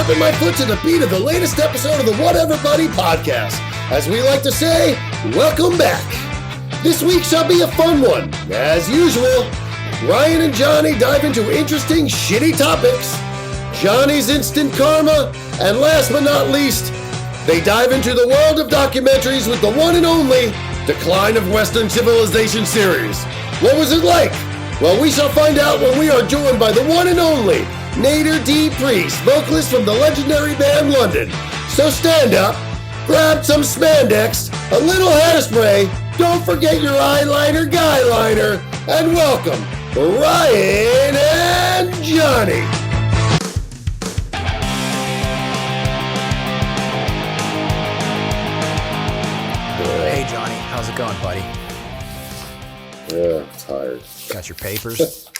tapping my foot to the beat of the latest episode of the Whatever Buddy podcast. As we like to say, welcome back. This week shall be a fun one. As usual, Ryan and Jonny dive into interesting, shitty topics, Johnny's instant karma, and last but not least, they dive into the world of documentaries with the one and only Delcine of Western Civilization series. What was it like? Well, we shall find out when we are joined by the one and only Nadir D'Priest, vocalist from the legendary band London. So stand up, grab some spandex, a little hairspray, don't forget your eyeliner, guy liner, and welcome Ryan and Jonny. Hey Johnny, how's it going, buddy? Yeah, I'm tired. Got your papers?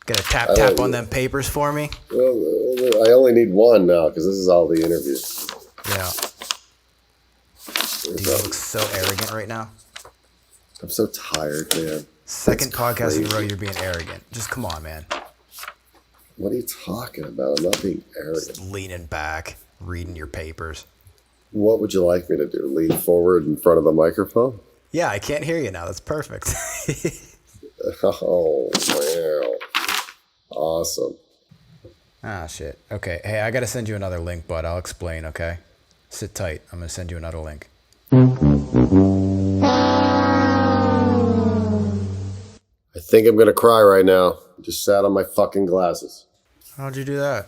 Got a tap on them papers for me? Well, I only need one now because this is all the interviews. Yeah. Do you look so arrogant right now? I'm so tired, man. Second podcast in a row you're being arrogant. Just come on, man. What are you talking about? I'm not being arrogant. Just leaning back, reading your papers. What would you like me to do? Lean forward in front of the microphone? Yeah, I can't hear you now. That's perfect. Oh, wow. Awesome. Ah, shit. Okay. Hey, I got to send you another link, bud. I'll explain, okay? Sit tight. I'm going to send you another link. I think I'm going to cry right now. I just sat on my fucking glasses. How'd you do that?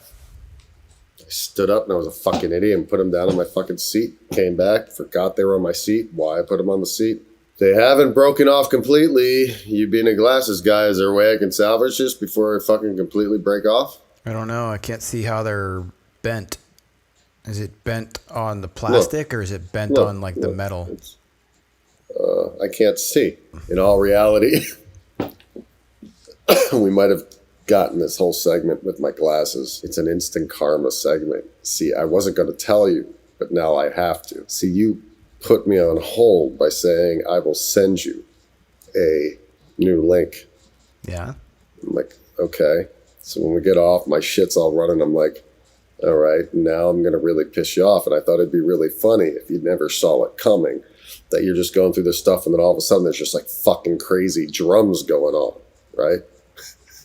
I stood up and I was a fucking idiot and put them down on my fucking seat. Came back, forgot they were on my seat. Why I put them on the seat? They haven't broken off completely. You being a glasses guy, is there a way I can salvage this before I fucking completely break off? I don't know. I can't see how they're bent. Is it bent on the plastic or is it bent on like the metal? I can't see. In all reality, we might have gotten this whole segment with my glasses. It's an instant karma segment. See, I wasn't going to tell you, but now I have to. See, you put me on hold by saying I will send you a new link. Yeah. I'm like, okay. So when we get off, my shit's all running. I'm like, all right, now I'm going to really piss you off. And I thought it'd be really funny if you never saw it coming, that you're just going through this stuff and then all of a sudden there's just like fucking crazy drums going on, right?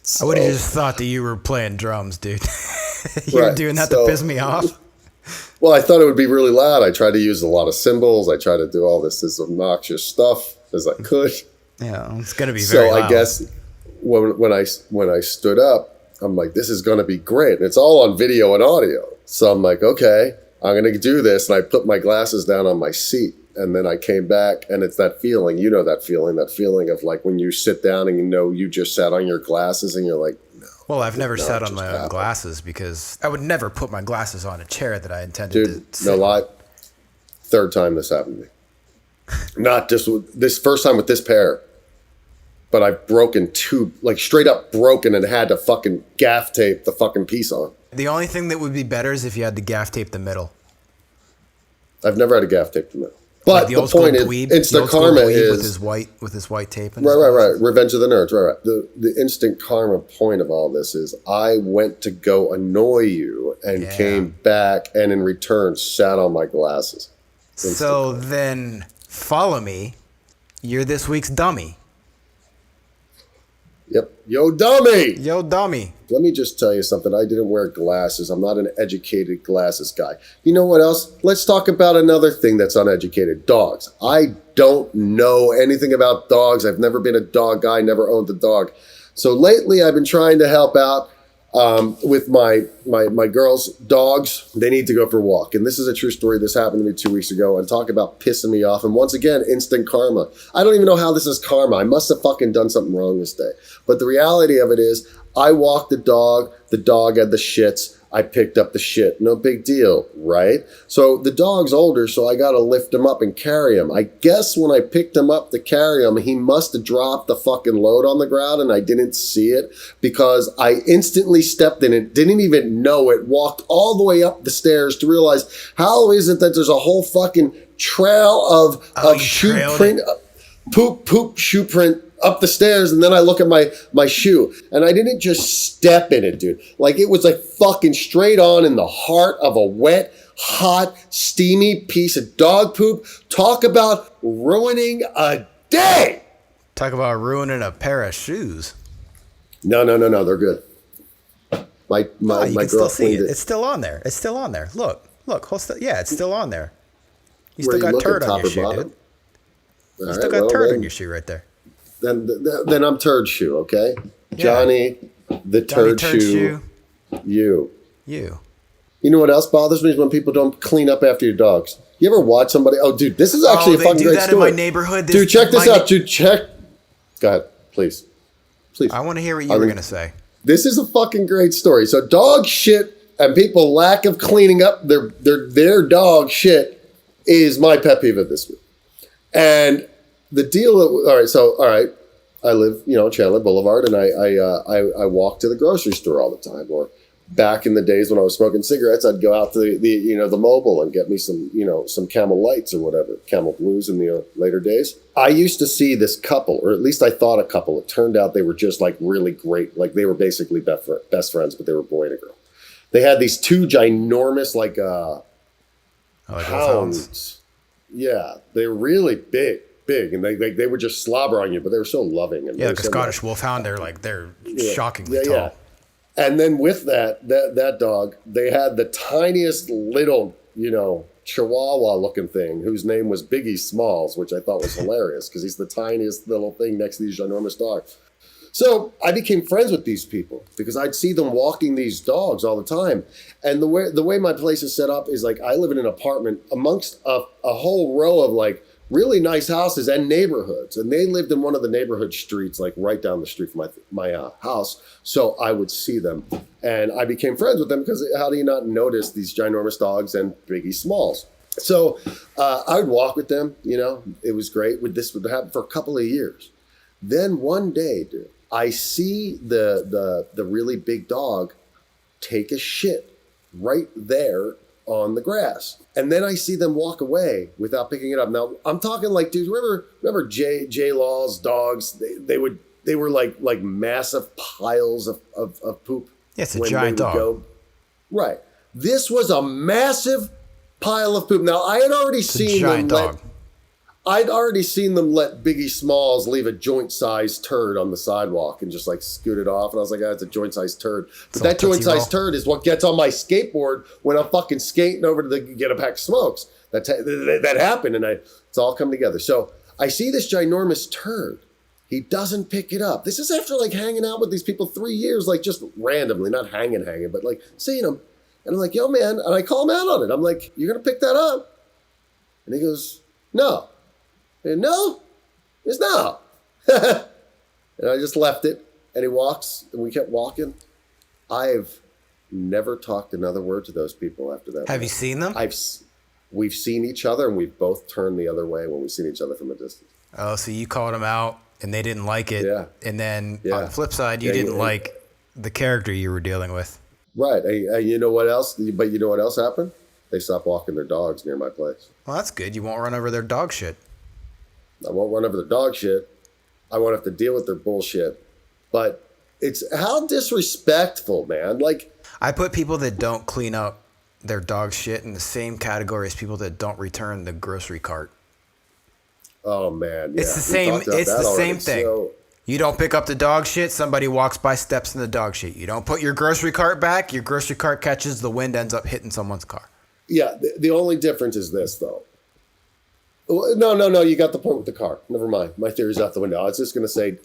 So, I would have just thought that you were playing drums, dude. You're doing that to piss me off? Well, I thought it would be really loud. I tried to use a lot of cymbals. I tried to do all this obnoxious stuff as I could. Yeah, it's going to be very loud. So I guess when I stood up, I'm like, this is going to be great. And it's all on video and audio. So I'm like, okay, I'm going to do this. And I put my glasses down on my seat. And then I came back, and it's that feeling. You know that feeling of like when you sit down and you know you just sat on your glasses and you're like, no. Well, I've never sat on my own glasses because I would never put my glasses on a chair that I intended to sit. No lie. Third time this happened to me. Not just this first time with this pair, but I've broken two, like straight up broken and had to fucking gaff tape the fucking piece on. The only thing that would be better is if you had to gaff tape the middle. I've never had to gaff tape the middle. But like the point is, instant karma is with his white tape. Right. Revenge of the Nerds. Right. The instant karma point of all this is I went to go annoy you and came back and in return sat on my glasses. So then follow me. You're this week's dummy. Yep. Yo, dummy. Yo, dummy. Let me just tell you something. I didn't wear glasses. I'm not an educated glasses guy. You know what else? Let's talk about another thing that's uneducated. Dogs. I don't know anything about dogs. I've never been a dog guy, never owned a dog. So lately I've been trying to help out with my girls' dogs. They need to go for a walk. And this is a true story. This happened to me 2 weeks ago. And talk about pissing me off. And once again, instant karma. I don't even know how this is karma. I must have fucking done something wrong this day. But the reality of it is I walked the dog had the shits. I picked up the shit. No big deal, right? So the dog's older, so I got to lift him up and carry him. I guess when I picked him up to carry him, he must have dropped the fucking load on the ground and I didn't see it because I instantly stepped in it, didn't even know it, walked all the way up the stairs to realize how is it that there's a whole fucking trail of shoe print, poop shoe print up the stairs, and then I look at my shoe, and I didn't just step in it, dude. Like, it was like fucking straight on in the heart of a wet, hot, steamy piece of dog poop. Talk about ruining a day. Talk about ruining a pair of shoes. No, they're good. My you can girl still see cleaned it. It's still on there. It's still on there. Look. Yeah, it's still on there. You Where still you got turd looking, on your top or shoe, bottom? dude. You still got turd on your shoe right there. Then I'm turd shoe, okay? Yeah. Johnny, the turd shoe. You. You know what else bothers me is when people don't clean up after your dogs. You ever watch somebody? Oh, dude, this is actually a fucking great story. They do that in my neighborhood. Dude, check this out. Dude, check. Go ahead, please. I want to hear what you were going to say. This is a fucking great story. So dog shit and people lack of cleaning up their dog shit is my pet peeve of this week. And the deal, all right, I live, Chandler Boulevard, and I walk to the grocery store all the time. Or back in the days when I was smoking cigarettes, I'd go out to the Mobile and get me some Camel Lights or whatever, Camel Blues in the later days. I used to see this couple, or at least I thought a couple. It turned out they were just like really great. Like they were basically best friends, but they were a boy and a girl. They had these two ginormous hounds. Yeah, they were really big, and they would just slobber on you, but they were so loving. And like a Scottish Wolfhound, they're shockingly tall. Yeah. And then with that dog, they had the tiniest little, Chihuahua looking thing whose name was Biggie Smalls, which I thought was hilarious because he's the tiniest little thing next to these ginormous dogs. So I became friends with these people because I'd see them walking these dogs all the time. And the way my place is set up is like I live in an apartment amongst a whole row of like really nice houses and neighborhoods. And they lived in one of the neighborhood streets, like right down the street from my house. So I would see them and I became friends with them because how do you not notice these ginormous dogs and Biggie Smalls? So I would walk with them, it was great. This would happen for a couple of years. Then one day, dude, I see the really big dog take a shit right there on the grass. And then I see them walk away without picking it up. Now, I'm talking like, dude, remember J Law's dogs? They were like massive piles of poop. Yeah, it's a giant dog. Right. This was a massive pile of poop. Now, I had already seen them I'd already seen them let Biggie Smalls leave a joint-sized turd on the sidewalk and just like scoot it off. And I was like, it's a joint-sized turd. But that joint-sized turd is what gets on my skateboard when I'm fucking skating over to get a pack of smokes. That happened, and it's all come together. So I see this ginormous turd. He doesn't pick it up. This is after like hanging out with these people 3 years, like just randomly, not hanging, but like seeing them. And I'm like, yo, man. And I call him out on it. I'm like, you're going to pick that up? And he goes, no. And no, it's no. And I just left it. And he walks, and we kept walking. I've never talked another word to those people after that. Have you seen them? We've seen each other, and we've both turned the other way when we've seen each other from a distance. Oh, so you called them out, and they didn't like it. Yeah. And then on the flip side, you didn't like the character you were dealing with. Right. You know what else? But you know what else happened? They stopped walking their dogs near my place. Well, that's good. You won't run over their dog shit. I won't run over their dog shit. I won't have to deal with their bullshit. But it's how disrespectful, man. Like, I put people that don't clean up their dog shit in the same category as people that don't return the grocery cart. Oh man, yeah. It's the same. It's the same thing. So, you don't pick up the dog shit. Somebody walks by, steps in the dog shit. You don't put your grocery cart back. Your grocery cart catches the wind, ends up hitting someone's car. Yeah. The only difference is this, though. No. You got the point with the car. Never mind. My theory's out the window. I was just gonna say,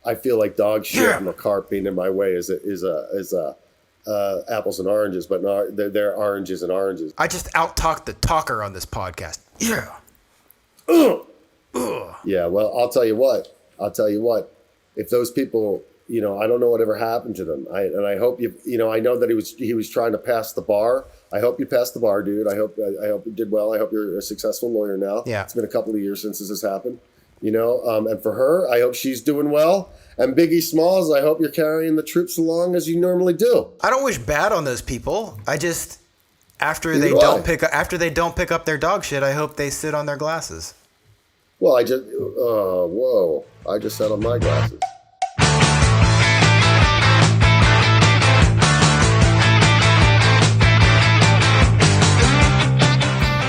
I feel like dog shit from a cart being in my way is apples and oranges, but no, they're oranges and oranges. I just out-talked the talker on this podcast. Yeah. Yeah. Well, I'll tell you what. If those people, I don't know whatever happened to them. I hope I know that he was trying to pass the bar. I hope you passed the bar, dude. I hope you did well. I hope you're a successful lawyer now. Yeah. It's been a couple of years since this has happened, and for her, I hope she's doing well. And Biggie Smalls, I hope you're carrying the troops along as you normally do. I don't wish bad on those people. I just, after they don't pick up their dog shit, I hope they sit on their glasses. Well, whoa, I just set on my glasses.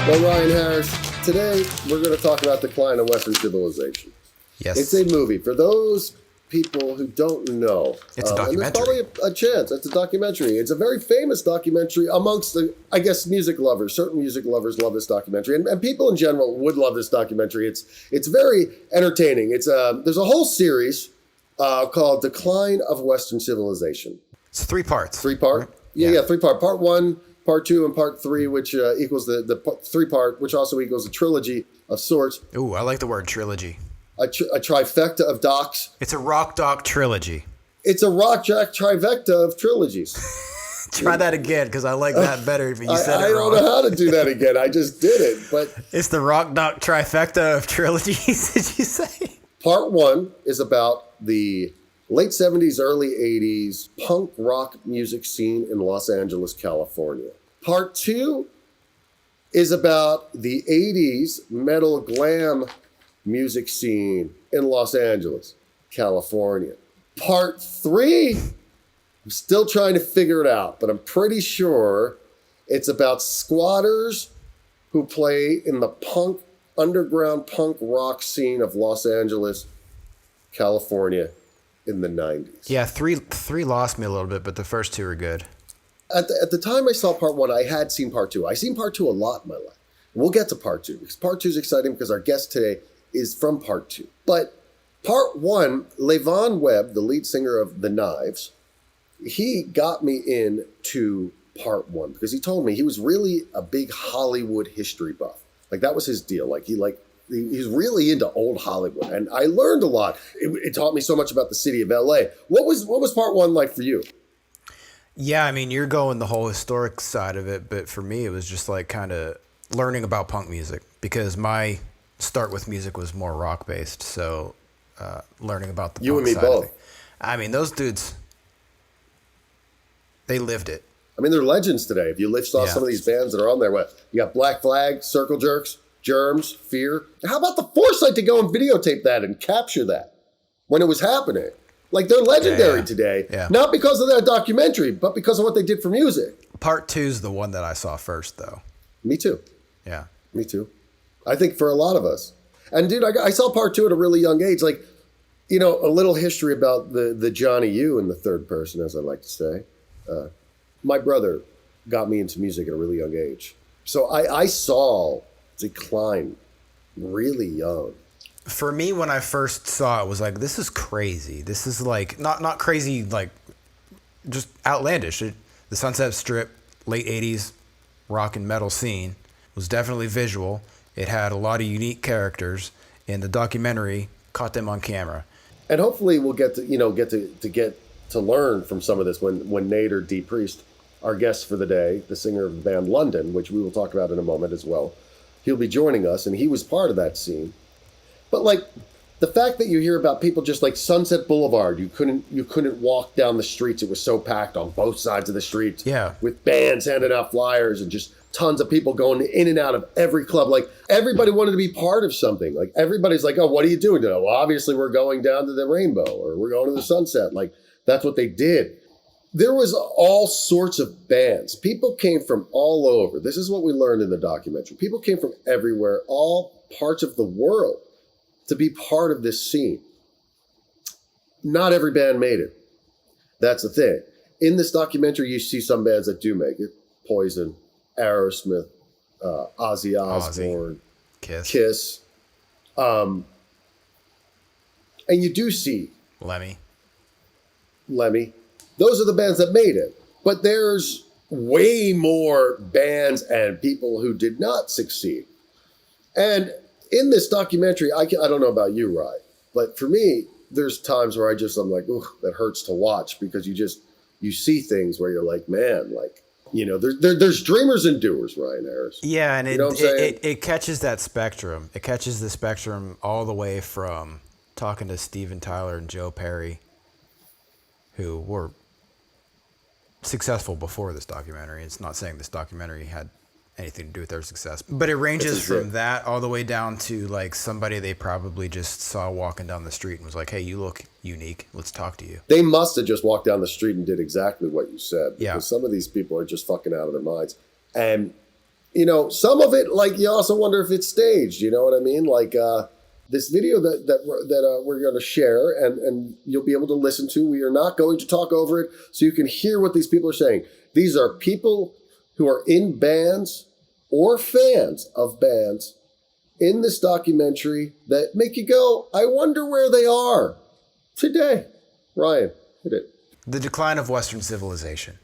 Well, Ryan Harris, today we're going to talk about Decline of Western Civilization. Yes. It's a movie. For those people who don't know, it's a documentary. And there's probably a chance. It's a documentary. It's a very famous documentary amongst the, I guess, music lovers. Certain music lovers love this documentary, and people in general would love this documentary. It's very entertaining. There's a whole series called Decline of Western Civilization. It's 3 parts. 3-part? Right? Yeah, 3-part. Part 1, Part 2, and Part 3, which equals the 3-part, which also equals a trilogy of sorts. Ooh, I like the word trilogy. A trifecta of docs. It's a rock doc trilogy. It's a rock jack trifecta of trilogies. Try that again, because I like that better if you said it wrong. I don't know how to do that again. I just did it. But it's the rock doc trifecta of trilogies, did you say? Part 1 is about the late 70s, early 80s punk rock music scene in Los Angeles, California. Part 2 is about the 80s metal glam music scene in Los Angeles, California. Part 3, I'm still trying to figure it out, but I'm pretty sure it's about squatters who play in the underground punk rock scene of Los Angeles, California in the 90s. Yeah, three lost me a little bit, but the first 2 are good. At the time I saw Part 1, I had seen Part 2. I've seen Part 2 a lot in my life. We'll get to Part 2, because Part 2 is exciting because our guest today is from Part 2. But Part 1, Levon Webb, the lead singer of The Knives, he got me into Part 1 because he told me he was really a big Hollywood history buff. Like, that was his deal. He's really into old Hollywood. And I learned a lot. It taught me so much about the city of LA. What was Part 1 like for you? Yeah, I mean, you're going the whole historic side of it, but for me, it was just like kind of learning about punk music because my start with music was more rock based. So learning about the you punk and me side both. Of it. I mean, those dudes, they lived it. I mean, they're legends today. If you saw some of these bands that are on there, you got Black Flag, Circle Jerks, Germs, Fear. How about the foresight to go and videotape that and capture that when it was happening? Like, they're legendary today, not because of that documentary, but because of what they did for music. Part 2's the one that I saw first, though. Me too. Yeah. Me too. I think for a lot of us. And, dude, I saw Part 2 at a really young age. Like, a little history about the Johnny you in the third person, as I like to say. My brother got me into music at a really young age. So I saw Decline really young. For me, when I first saw it, was like, this is crazy. This is like, not crazy, like, just outlandish. The Sunset Strip, late 80s rock and metal scene was definitely visual. It had a lot of unique characters, and the documentary caught them on camera. And hopefully we'll get to learn from some of this when Nadir D'Priest, our guest for the day, the singer of the band London, which we will talk about in a moment as well, he'll be joining us, and he was part of that scene. But like the fact that you hear about people just like Sunset Boulevard, you couldn't walk down the streets. It was so packed on both sides of the street. Yeah. With bands handing out flyers and just tons of people going in and out of every club. Like, everybody wanted to be part of something. Like, everybody's like, oh, what are you doing today? Well, obviously we're going down to the Rainbow or we're going to the Sunset. Like, that's what they did. There was all sorts of bands. People came from all over. This is what we learned in the documentary. People came from everywhere, all parts of the world, to be part of this scene. Not every band made it. That's the thing. In this documentary, you see some bands that do make it. Poison, Aerosmith, Ozzy Osbourne, Kiss. And you do see Lemmy. Those are the bands that made it. But there's way more bands and people who did not succeed. And in this documentary, I don't know about you, Ryan, but for me, there's times where I'm like, ooh, that hurts to watch because you see things where you're like, man, like, there's dreamers and doers, Ryan Harris. Yeah, and it catches that spectrum. It catches the spectrum all the way from talking to Steven Tyler and Joe Perry, who were successful before this documentary. It's not saying this documentary had anything to do with their success. But it ranges from that all the way down to like somebody they probably just saw walking down the street and was like, hey, you look unique. Let's talk to you. They must have just walked down the street and did exactly what you said. Yeah. Because some of these people are just fucking out of their minds. And, you know, some of it, like, you also wonder if it's staged. You know what I mean? Like, this video that we're going to share and you'll be able to listen to, we are not going to talk over it so you can hear what these people are saying. These are people who are in bands or fans of bands in this documentary that make you go, I wonder where they are today. Ryan, hit it. The Decline of Western Civilization.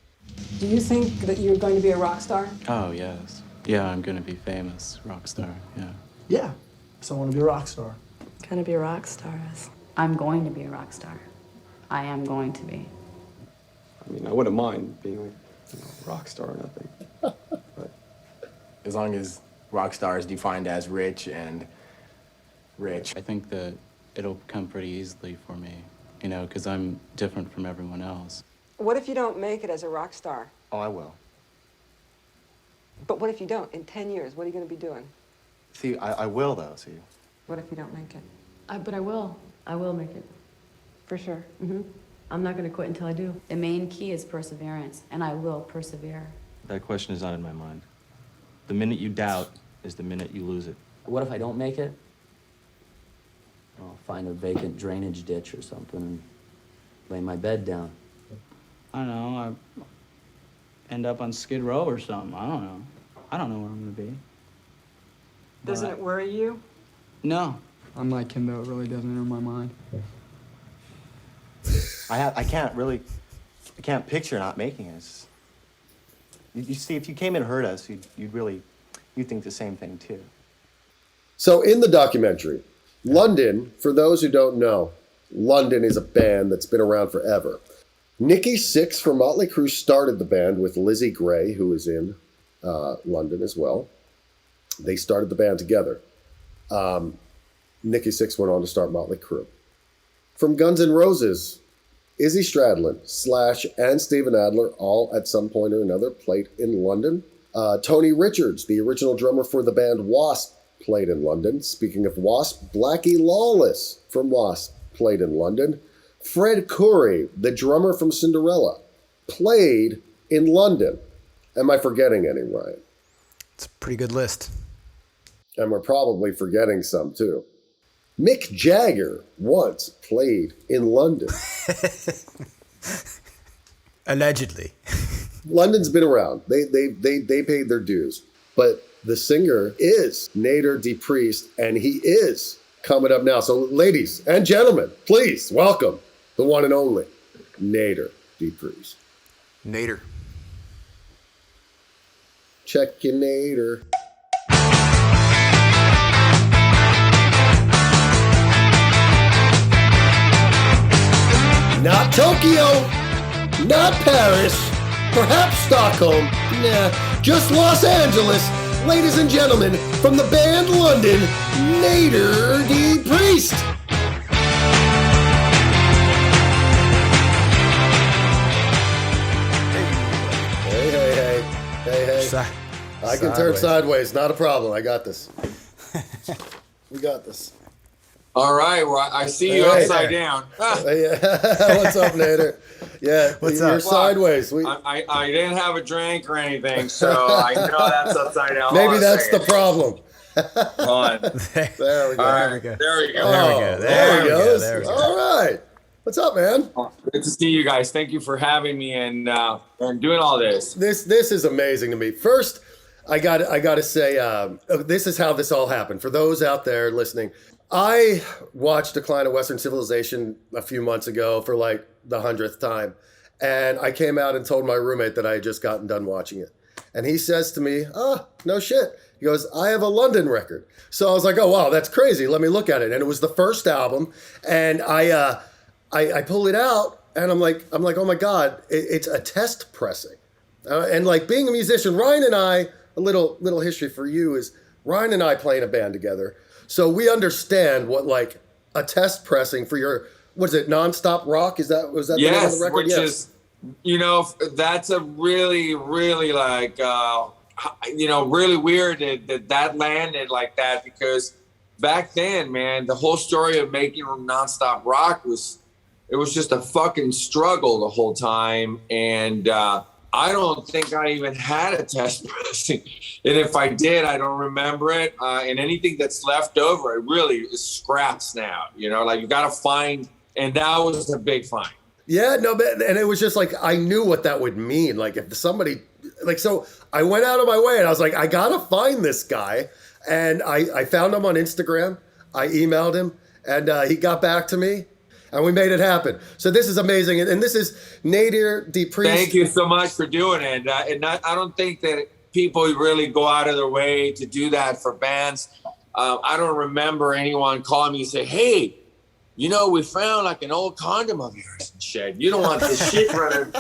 Do you think that you're going to be a rock star? Oh, yes. Yeah, I'm going to be famous. Rock star, yeah. Yeah. So I want to be a rock star. Gonna be a rock star. I'm going to be a rock star. I am going to be. I mean, I wouldn't mind being like, rock star or nothing. But as long as rock star is defined as rich, I think that it'll come pretty easily for me, you know, because I'm different from everyone else. What if you don't make it as a rock star? oh, I will. But what if you don't? In 10 years, what are you going to be doing? See, I will though. See. What if you don't make it? But I will. I will make it. For sure. I'm not gonna quit until I do. The main key is perseverance, and I will persevere. That question is not in my mind. The minute you doubt is the minute you lose it. What if I don't make it? I'll find a vacant drainage ditch or something and lay my bed down. I don't know, I end up on Skid Row or something. I don't know. I don't know where I'm gonna be. Doesn't it worry you? No. I'm like him though, it really doesn't enter my mind. I can't picture not making it. It's just, you see, if you came and heard us, you'd think the same thing too. So in the documentary, London, for those who don't know, London is a band that's been around forever. Nikki Sixx from Motley Crue started the band with Lizzie Gray, who is in London as well. They started the band together. Nikki Sixx went on to start Motley Crue. From Guns N' Roses, Izzy Stradlin, Slash, and Steven Adler all at some point or another played in London. Tony Richards, the original drummer for the band Wasp, played in London. Speaking of Wasp, Blackie Lawless from Wasp played in London. Fred Coury, the drummer from Cinderella, played in London. Am I forgetting any, Ryan? It's a pretty good list. And we're probably forgetting some, too. Mick Jagger once played in London. Allegedly. London's been around. They paid their dues. But the singer is Nadir D'Priest, and he is coming up now. So ladies and gentlemen, please welcome the one and only Nadir D'Priest. Nadir. Check your Nadir. Not Tokyo, not Paris, perhaps Stockholm, nah, just Los Angeles. Ladies and gentlemen, from the band London, Nadir D'Priest. Hey. I can turn sideways, not a problem. I got this. We got this. All right, well, I see you upside down. What's up, Nadir? Yeah, you're sideways. I didn't have a drink or anything, so I know that's upside down. Maybe that's the problem. There we go. All right, there we go. There he goes. All right. What's up, man? Good to see you guys. Thank you for having me and doing all this. This is amazing to me. First, I got to say, this is how this all happened. For those out there listening, I watched Decline of Western Civilization a few months ago for like the 100th time. And I came out and told my roommate that I had just gotten done watching it. And he says to me, oh, no shit. He goes, I have a London record. So I was like, oh, wow, that's crazy. Let me look at it. And it was the first album. And I pull it out and I'm like, oh my God, it's a test pressing. And like being a musician, Ryan and I, a little history for you is Ryan and I play in a band together. So we understand what like a test pressing for your, what is it, Nonstop Rock? Was that the name of the record? Which is, that's a really, really like, really weird that landed like that, because back then, man, the whole story of making nonstop rock was just a fucking struggle the whole time. And I don't think I even had a test pressing. And if I did, I don't remember it. And anything that's left over, it really is scraps now. Like you got to find, and that was a big find. Yeah, no, and it was just like, I knew what that would mean. Like if somebody, like, so I went out of my way and I was like, I got to find this guy. And I found him on Instagram. I emailed him and he got back to me. And we made it happen. So this is amazing. And this is Nadir D'Priest. Thank you so much for doing it. And I don't think that people really go out of their way to do that for bands. I don't remember anyone calling me and say, hey, we found like an old condom of yours and shit. You don't want this shit running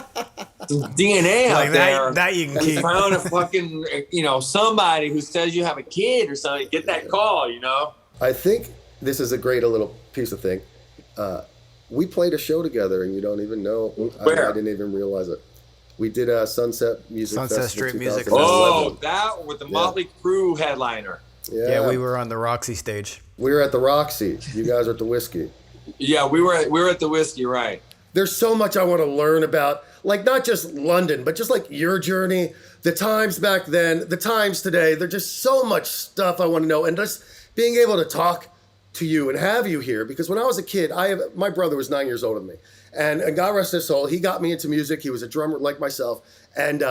some DNA out there. That you can and keep. Found a fucking, somebody who says you have a kid or something. Get that call, I think this is a great little piece of thing. We played a show together, and you don't even know. Where? I didn't even realize it. We did a Sunset Music Sunset Festival Strip Music 2011. Oh, that with the Motley Crue headliner. Yeah, we were on the Roxy stage. We were at the Roxy. You guys were at the Whisky. Yeah, we were at the Whisky, right? There's so much I want to learn about, like not just London, but just like your journey, the times back then, the times today. There's just so much stuff I want to know, and just being able to talk to you and have you here, because when I was a kid, my brother was 9 years older than me, and God rest his soul, he got me into music. He was a drummer like myself, and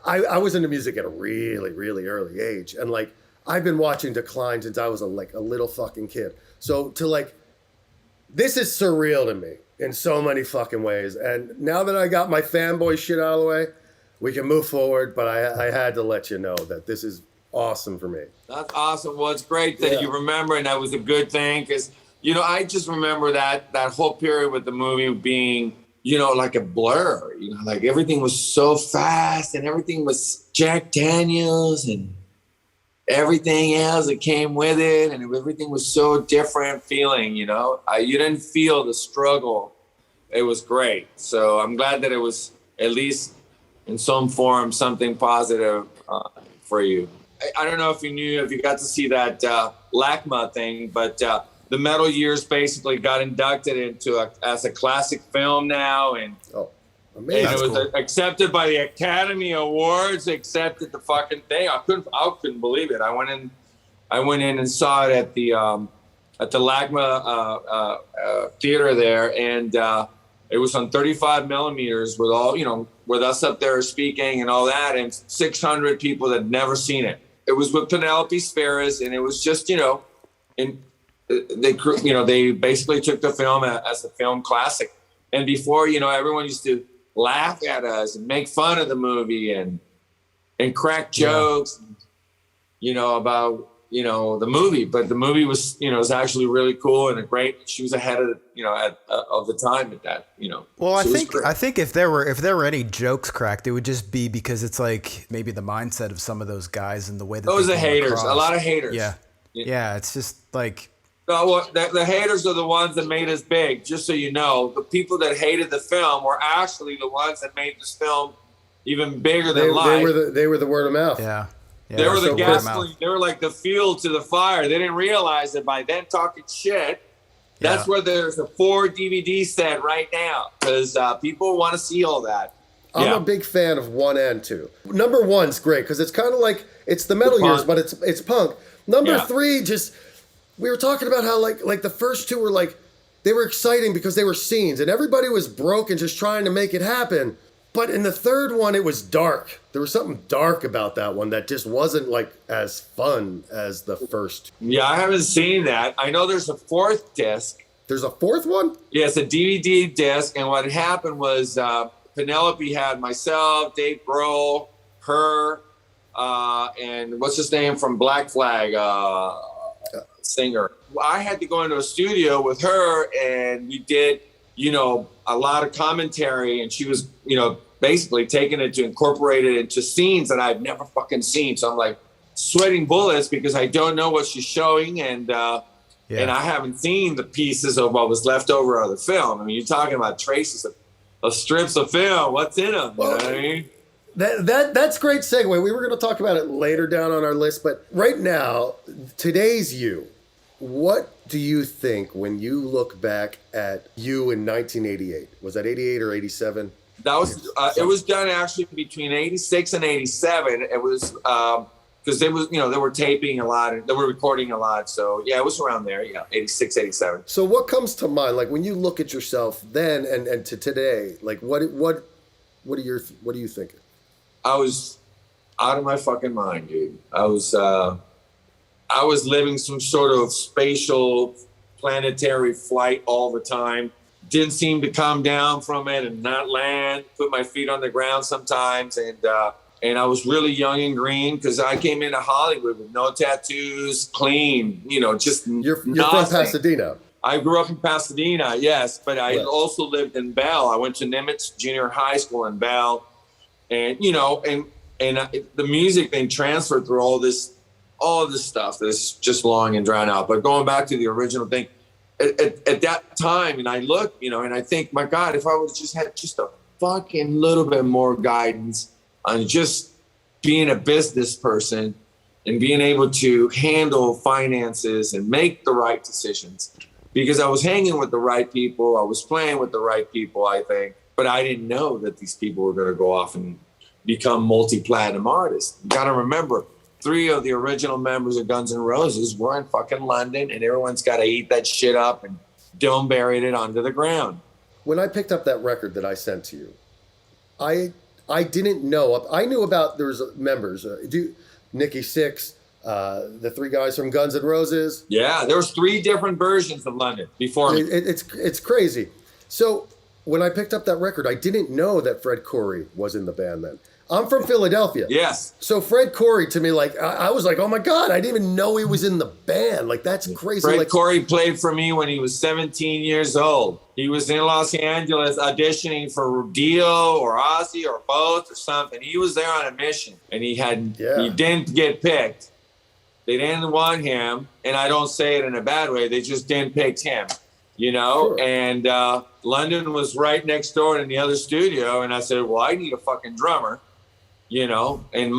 I was into music at a really, really early age, and like I've been watching decline since I was a little fucking kid. So this is surreal to me in so many fucking ways, and now that I got my fanboy shit out of the way, we can move forward. But I had to let you know that this is awesome for me. That's awesome. Well, it's great that you remember, and that was a good thing, because I just remember that whole period with the movie being like a blur. Like everything was so fast, and everything was Jack Daniels and everything else that came with it, and everything was so different feeling. You didn't feel the struggle. It was great. So I'm glad that it was at least in some form something positive for you. I don't know if you got to see that LACMA thing, but the Metal Years basically got inducted into as a classic film now, and amazing. And it was accepted by the Academy Awards. Accepted the fucking thing. I couldn't believe it. I went in and saw it at the LACMA theater there, and it was on 35 millimeters with all with us up there speaking and all that, and 600 people that had never seen it. It was with Penelope Spheres, and it was just and they basically took the film as a film classic. And before, everyone used to laugh at us and make fun of the movie and crack jokes, about the movie. But the movie was was actually really cool and a great. She was ahead of of the time at that. Well, so I think if there were any jokes cracked, it would just be because it's like maybe the mindset of some of those guys and the way that those they are come haters. across. A lot of haters. Yeah. It's just like. Well, the haters are the ones that made us big. Just so you know, the people that hated the film were actually the ones that made this film even bigger than life. They were the word of mouth. Yeah. They were the gasoline. They were like the fuel to the fire. They didn't realize that by then talking shit. That's where there's a 4 DVD set right now, because people want to see all that. I'm a big fan of 1 and 2. Number 1's great because it's kind of like it's the Metal Years, but it's punk. Number 3 just. We were talking about how like the first 2 were they were exciting because they were scenes and everybody was broke and just trying to make it happen. But in the third one, it was dark. There was something dark about that one that just wasn't as fun as the first. Yeah, I haven't seen that. I know there's a 4th disc. There's a 4th one? Yeah, it's a DVD disc. And what happened was Penelope had myself, Dave Grohl, her, and what's his name from Black Flag? Singer. I had to go into a studio with her, and we did, a lot of commentary, and she was, basically taking it to incorporate it into scenes that I've never fucking seen. So I'm like sweating bullets because I don't know what she's showing, and I haven't seen the pieces of what was left over of the film. I mean, you're talking about traces of strips of film. What's in them? Well, you know what I mean? That's great segue. We were going to talk about it later down on our list, but right now, today's you, what do you think when you look back at you in 1988? Was that 88 or 87? That was it was done actually between 86 and 87. It was because they were taping a lot and they were recording a lot. So yeah, it was around there. Yeah, 86, 87. So what comes to mind, like when you look at yourself then and to today, like what are you thinking? I was out of my fucking mind, dude. I was living some sort of spatial planetary flight all the time. Didn't seem to come down from it and not land, put my feet on the ground sometimes. And I was really young and green because I came into Hollywood with no tattoos, clean, just You're from nothing. Pasadena. I grew up in Pasadena, yes, but I also lived in Bell. I went to Nimitz Junior High School in Bell. And, the music thing transferred through all this stuff that's just long and drawn out. But going back to the original thing, at that time, and I look, and I think, my God, if I would have just had just a fucking little bit more guidance on just being a business person and being able to handle finances and make the right decisions. Because I was hanging with the right people, I was playing with the right people, I think, but I didn't know that these people were going to go off and become multi-platinum artists. You got to remember, 3 of the original members of Guns N' Roses were in fucking London, and everyone's got to eat that shit up and dome buried it onto the ground. When I picked up that record that I sent to you, I didn't know. I knew about there was members, Nikki Sixx, the 3 guys from Guns N' Roses. Yeah, there was 3 different versions of London before me. It's crazy. So when I picked up that record, I didn't know that Fred Coury was in the band then. I'm from Philadelphia. Yes. So Fred Coury, to me, like, I was like, oh my God, I didn't even know he was in the band. Like, that's crazy. Fred Coury played for me when he was 17 years old. He was in Los Angeles auditioning for Dio or Ozzy or both or something. He was there on a mission, and he didn't get picked. They didn't want him, and I don't say it in a bad way. They just didn't pick him, Sure. And London was right next door in the other studio, and I said, well, I need a fucking drummer. And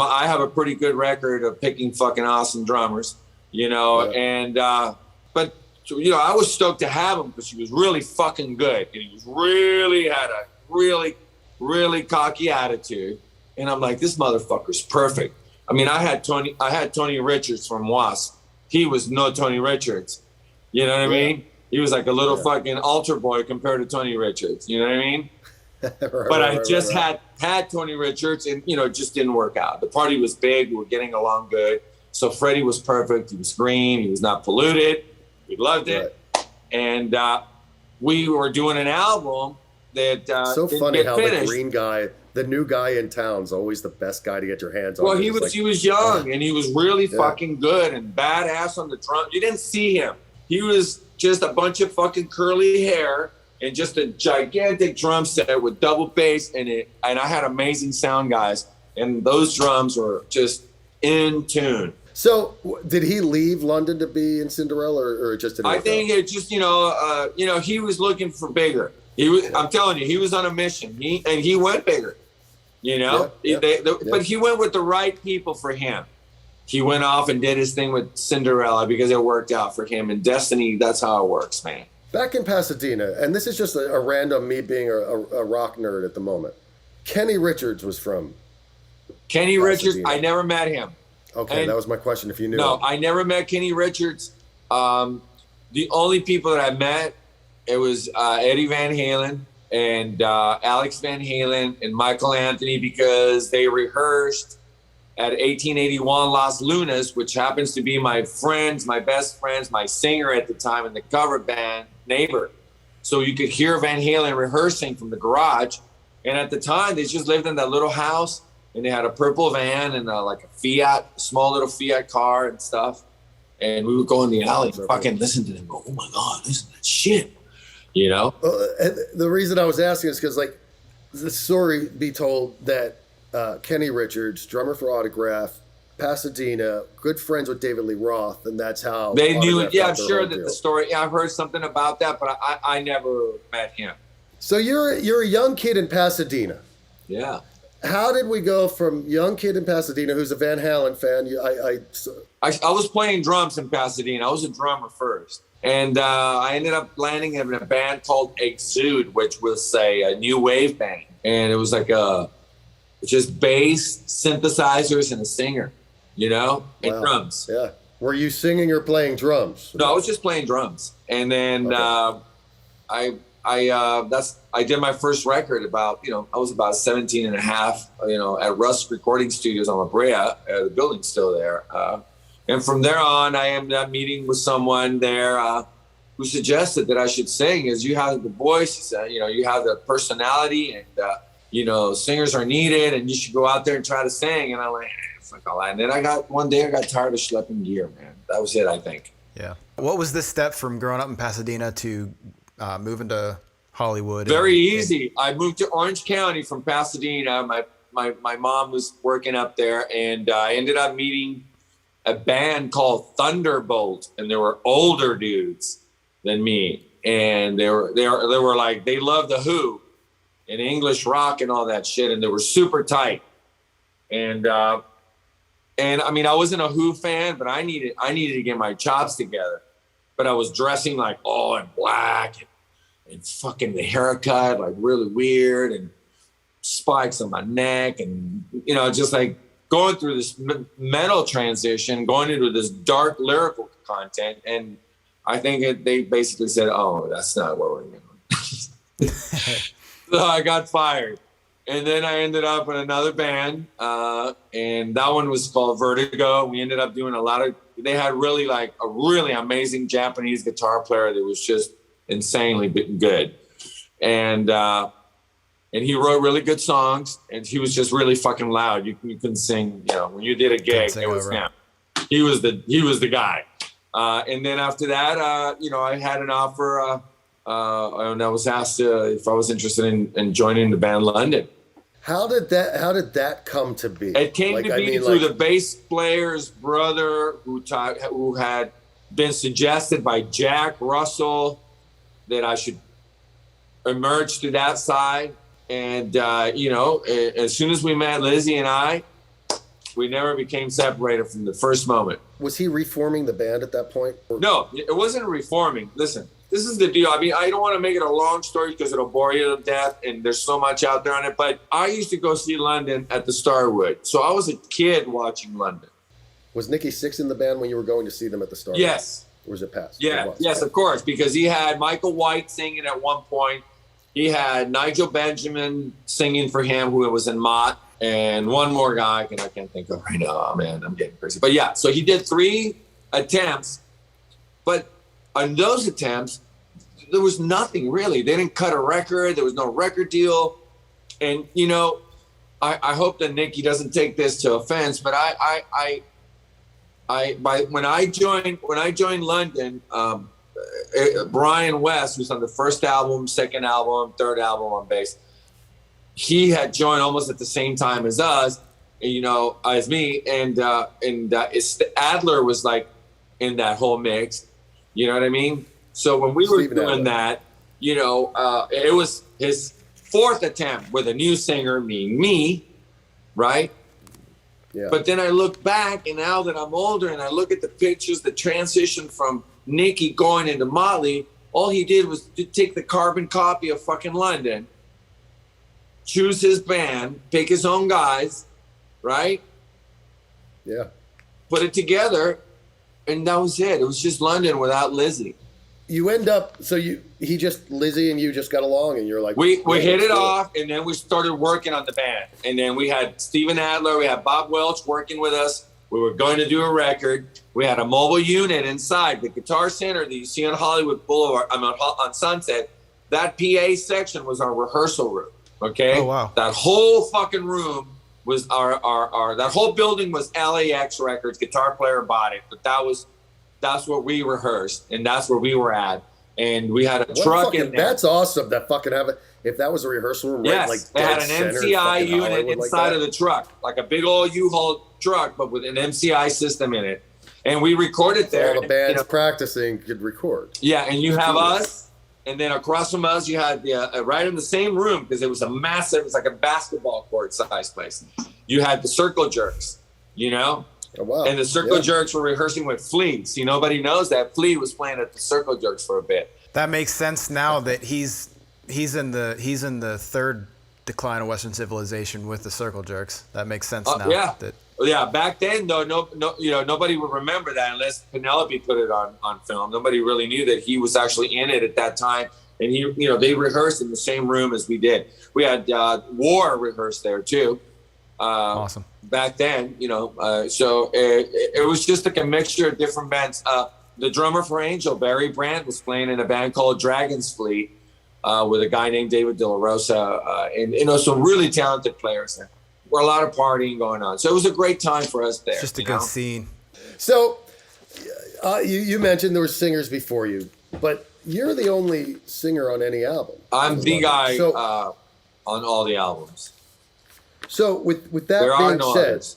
I have a pretty good record of picking fucking awesome drummers, and, but, I was stoked to have him because he was really fucking good. And he had a really, really cocky attitude. And I'm like, this motherfucker's perfect. I mean, I had Tony Richards from Wasp. He was no Tony Richards. You know what I mean? He was like a little fucking altar boy compared to Tony Richards. You know what I mean? But I just had Tony Richards, and it just didn't work out. The party was big, we were getting along good. So Freddie was perfect. He was green, he was not polluted. We loved it. And we were doing an album that so didn't funny get how finished. The green guy, the new guy in town's always the best guy to get your hands on. Well, he was young, and he was really fucking good and badass on the drum. You didn't see him. He was just a bunch of fucking curly hair and just a gigantic drum set with double bass in it. And I had amazing sound guys, and those drums were just in tune. So did he leave London to be in Cinderella, or just didn't I think it just, he was looking for bigger. I'm telling you, he was on a mission. He went bigger, but he went with the right people for him. He went off and did his thing with Cinderella because it worked out for him. And destiny, that's how it works, man. Back in Pasadena, and this is just a random me being a rock nerd at the moment. Kenny Richards was from Kenny Richards, I never met him. Okay, that was my question, if you knew. No, him. I never met Kenny Richards. The only people that I met, it was Eddie Van Halen and Alex Van Halen and Michael Anthony, because they rehearsed at 1881 Las Lunas, which happens to be my best friends, my singer at the time in the cover band, neighbor. So you could hear Van Halen rehearsing from the garage. And at the time, they just lived in that little house, and they had a purple van and like a Fiat, small little Fiat car and stuff. And we would go in the alley and fucking listen to them go, oh my God, listen to that shit, The reason I was asking is because, like, the story be told that Kenny Richards, drummer for Autograph, Pasadena, good friends with David Lee Roth, and that's how they knew it. Yeah, I'm got their sure whole that deal. the story. I've heard something about that, but I never met him. So you're a young kid in Pasadena. Yeah. How did we go from young kid in Pasadena who's a Van Halen fan? I was playing drums in Pasadena. I was a drummer first. And I ended up landing in a band called Exude, which was a new wave band. And it was like just bass, synthesizers, and a singer, and drums. Yeah. Were you singing or playing drums? No, I was just playing drums. And then I did my first record about, I was about 17 and a half, at Rust Recording Studios on La Brea. The building's still there. And from there on, I ended up meeting with someone there who suggested that I should sing, as you have the voice, you have the personality, and, singers are needed, and you should go out there and try to sing. And I'm like, fuck all that. And then one day I got tired of schlepping gear, man. That was it, I think. Yeah. What was this step from growing up in Pasadena to moving to Hollywood? Very easy. I moved to Orange County from Pasadena. My mom was working up there, and I ended up meeting a band called Thunderbolt, and they were older dudes than me, and they were like, they loved the Who and English rock and all that shit, and they were super tight. And I mean, I wasn't a Who fan, but I needed to get my chops together. But I was dressing like all in black and fucking the haircut like really weird and spikes on my neck, and just like going through this metal transition, going into this dark lyrical content. And I think they basically said, oh, that's not what we're doing. So I got fired. And then I ended up in another band, and that one was called Vertigo. We ended up doing they had really like a really amazing Japanese guitar player that was just insanely good. And he wrote really good songs, and he was just really fucking loud. You couldn't sing, when you did a gig, it was him. He was the guy. And then after that, I had an offer, and I was asked if I was interested in joining the band London. How did that come to be? It came to be through the bass player's brother who had been suggested by Jack Russell that I should emerge to that side. And, as soon as we met, Lizzie and I, we never became separated from the first moment. Was he reforming the band at that point? No, it wasn't reforming. Listen, this is the deal. I mean, I don't want to make it a long story because it'll bore you to death, and there's so much out there on it. But I used to go see London at the Starwood. So I was a kid watching London. Was Nikki Sixx in the band when you were going to see them at the Starwood? Yes. Or was it past? Yeah, yes, of course, because he had Michael White singing at one point. He had Nigel Benjamin singing for him, who was in Mott, and one more guy I can't think of right now. Oh, man, I'm getting crazy. But yeah, so he did 3 attempts, but on those attempts, there was nothing really. They didn't cut a record. There was no record deal. And, I hope that Nicky doesn't take this to offense, but when I joined London, Brian West, who's on the first album, second album, third album on bass, he had joined almost at the same time as us, as me, and Adler was like in that whole mix, you know what I mean? So when we were doing that, it was his 4th attempt with a new singer, meaning me, right? Yeah. But then I look back, and now that I'm older and I look at the pictures, the transition from Nicky going into Motley, all he did was to take the carbon copy of fucking London, choose his band, pick his own guys, right? Yeah. Put it together, and that was it. It was just London without Lizzie. You end up, Lizzie and you just got along, and you're like... We hit it off, and then we started working on the band. And then we had Steven Adler, we had Bob Welch working with us. We were going to do a record. We had a mobile unit inside the Guitar Center that you see on Hollywood Boulevard, on Sunset. That PA section was our rehearsal room, okay? Oh, wow. That whole fucking room was that whole building was LAX Records. Guitar player bought it, but that's where we rehearsed, and that's where we were at. And we had a truck in there. That's awesome. That fucking if that was a rehearsal room, yes, right? Like they had an MCI unit inside of the truck, like a big old U-Haul truck, but with an MCI system in it. And we recorded there. All the bands practicing could record. Yeah, and you have us, And then across from us, you had the right in the same room, because it was a massive, it was like a basketball court size place. You had the Circle Jerks, you know? Oh, wow. And the Circle Jerks were rehearsing with Flea. See, nobody knows that Flea was playing at the Circle Jerks for a bit. That makes sense now that he's in the third Decline of Western Civilization with the Circle Jerks. That makes sense now. Yeah. That, Yeah, back then though, nobody would remember that unless Penelope put it on film. Nobody really knew that he was actually in it at that time, and they rehearsed in the same room as we did. We had War rehearsed there too. Awesome. Back then, so it was just like a mixture of different bands. The drummer for Angel, Barry Brandt, was playing in a band called Dragon's Fleet with a guy named David De La Rosa, and some really talented players there. Were a lot of partying going on. So it was a great time for us there. it's just a good scene. So you mentioned there were singers before you, but you're the only singer on any album. I'm the guy on all the albums. So with that There are being no said, others.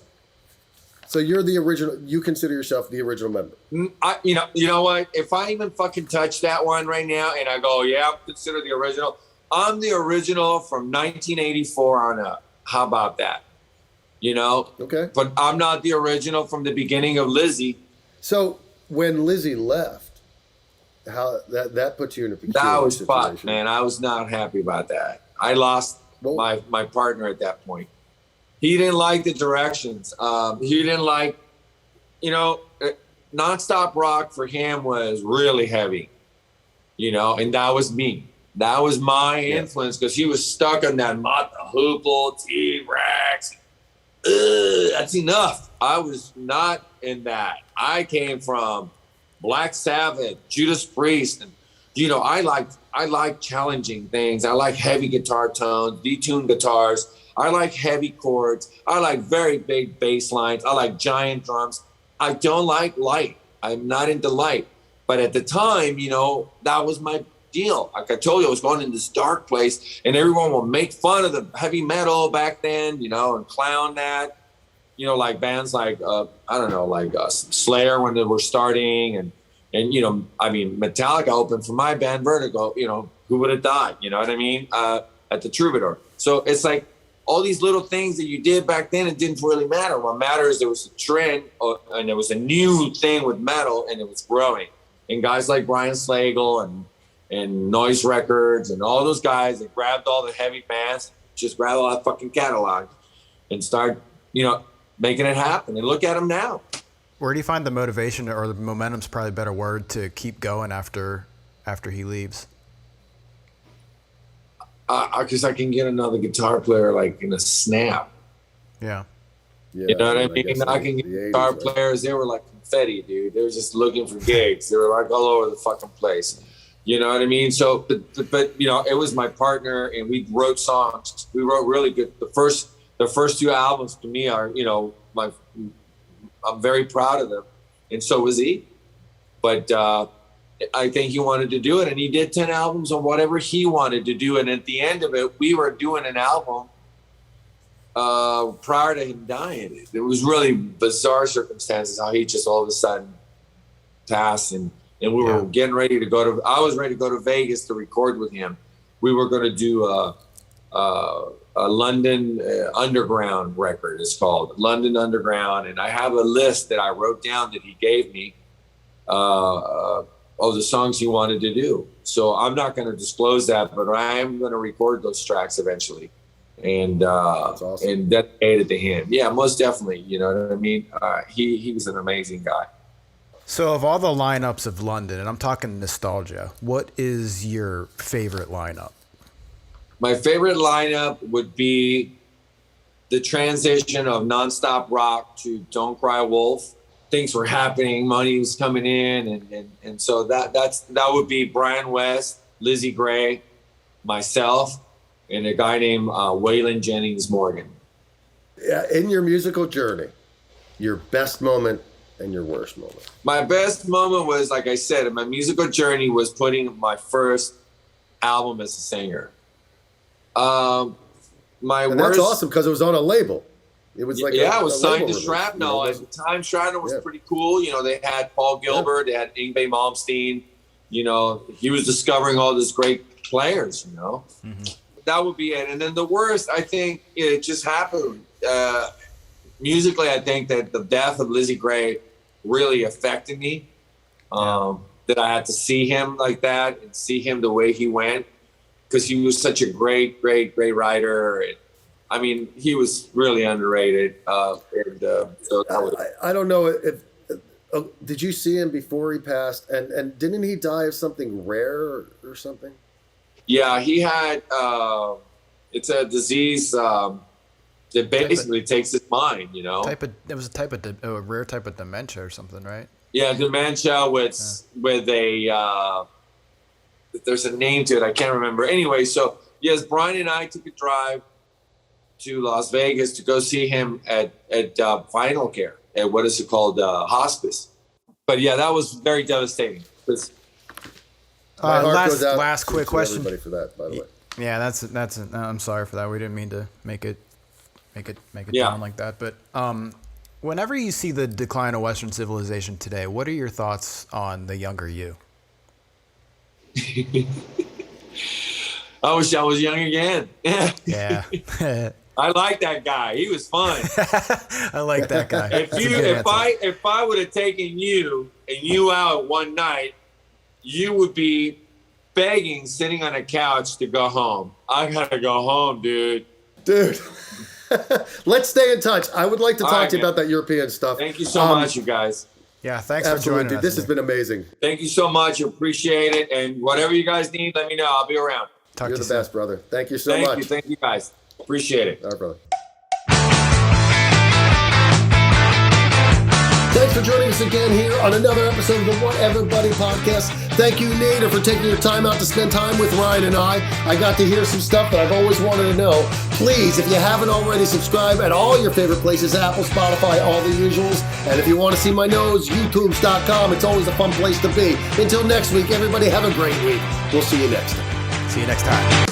so you're the original. You consider yourself the original member. You know what? If I even fucking touch that one right now and I go, yeah, I'm considered the original. I'm the original from 1984 on up. How about that? Okay. But I'm not the original from the beginning of Lizzie. So when Lizzie left, how that puts you in a peculiar That was situation. fucked, man. I was not happy about that. I lost my partner at that point. He didn't like the directions. He didn't like, nonstop rock for him was really heavy, and that was me. That was my influence, because he was stuck on that Mott the Hoople, T-Rex. That's enough. I was not in that. I came from Black Sabbath, Judas Priest, and I like challenging things. I like heavy guitar tones, detuned guitars. I like heavy chords. I like very big bass lines. I like giant drums. I don't like light. I'm not into light. But at the time, that was my deal. Like I told you, I was going in this dark place, and everyone will make fun of the heavy metal back then, and clown that, like bands like Slayer when they were starting, and Metallica opened for my band Vertigo. Who would have died? You know what I mean? At the Troubadour. So it's like all these little things that you did back then, it didn't really matter. What matters, there was a trend, and there was a new thing with metal, and it was growing. And guys like Brian Slagle and Noise Records and all those guys that grabbed all the heavy bands, just grabbed all that fucking catalog and start, making it happen. And look at them now. Where do you find the motivation, or the momentum's probably a better word, to keep going after he leaves? Because I can get another guitar player like in a snap. Yeah. You know what I mean? I can get guitar players. They were like confetti, dude. They were just looking for gigs. They were like all over the fucking place. You know what I mean? So, but it was my partner, and we wrote songs. We wrote really good. The first two albums to me are, I'm very proud of them, and so was he. But I think he wanted to do it, and he did 10 albums on whatever he wanted to do. And at the end of it, we were doing an album prior to him dying. It was really bizarre circumstances how he just all of a sudden passed, and we were getting ready to I was ready to go to Vegas to record with him. We were going to do a London Underground record. It's called London Underground. And I have a list that I wrote down that he gave me of the songs he wanted to do. So I'm not going to disclose that, but I am going to record those tracks eventually and awesome. And dedicate it to him. Yeah, most definitely. You know what I mean? He was an amazing guy. So of all the lineups of London, and I'm talking nostalgia, what is your favorite lineup? My favorite lineup would be the transition of nonstop rock to Don't Cry Wolf. Things were happening, money was coming in, and so that would be Brian West, Lizzie Gray, myself, and a guy named Waylon Jennings Morgan. Yeah, in your musical journey, your best moment and your worst moment. My best moment was, like I said, in my musical journey was putting my first album as a singer. And that's awesome because it was on a label. It was like it was signed to Shrapnel. At the time, Shrapnel was pretty cool. They had Paul Gilbert, they had Yngwie Malmsteen, you know, he was discovering all these great players, you know. That would be it. And then the worst, I think it just happened. Musically, I think that the death of Lizzie Gray really affected me. That I had to see him like that and see him the way he went, because he was such a great writer. And, I mean, he was really underrated. So that was, I don't know if did you see him before he passed? And didn't he die of something rare or something? yeah, he had. It's a disease that basically takes his mind. You know. It was a rare type of dementia or something, right? Yeah, dementia with a. There's a name to it. I can't remember. Anyway, so yes, Brian and I took a drive to Las Vegas to go see him at Final Care at what is it called, hospice. But yeah, that was very devastating. Last quick question. Everybody for that, by the way. Yeah, that's. I'm sorry for that. We didn't mean to make it sound like that. But whenever you see the decline of Western civilization today, what are your thoughts on the younger you? I wish I was young again. Yeah. I like that guy. He was fun. I like that guy. If I would have taken you and you out one night, you would be begging, sitting on a couch to go home. I gotta go home, dude. Let's stay in touch. I would like to talk to you about that European stuff. Thank you so much, you guys. Yeah, thanks for joining us. This has been amazing. Thank you so much. Appreciate it. And whatever you guys need, let me know. I'll be around. You're the best, brother. Thank you so much. Thank you, guys. Appreciate it. All right, brother. Thanks for joining us again here on another episode of the Whatever Buddy podcast. Thank you, Nadir, for taking your time out to spend time with Ryan and I. I got to hear some stuff that I've always wanted to know. Please, if you haven't already, subscribe at all your favorite places, Apple, Spotify, all the usuals. And if you want to see my nose, youtubes.com. It's always a fun place to be. Until next week, everybody have a great week. We'll see you next time. See you next time.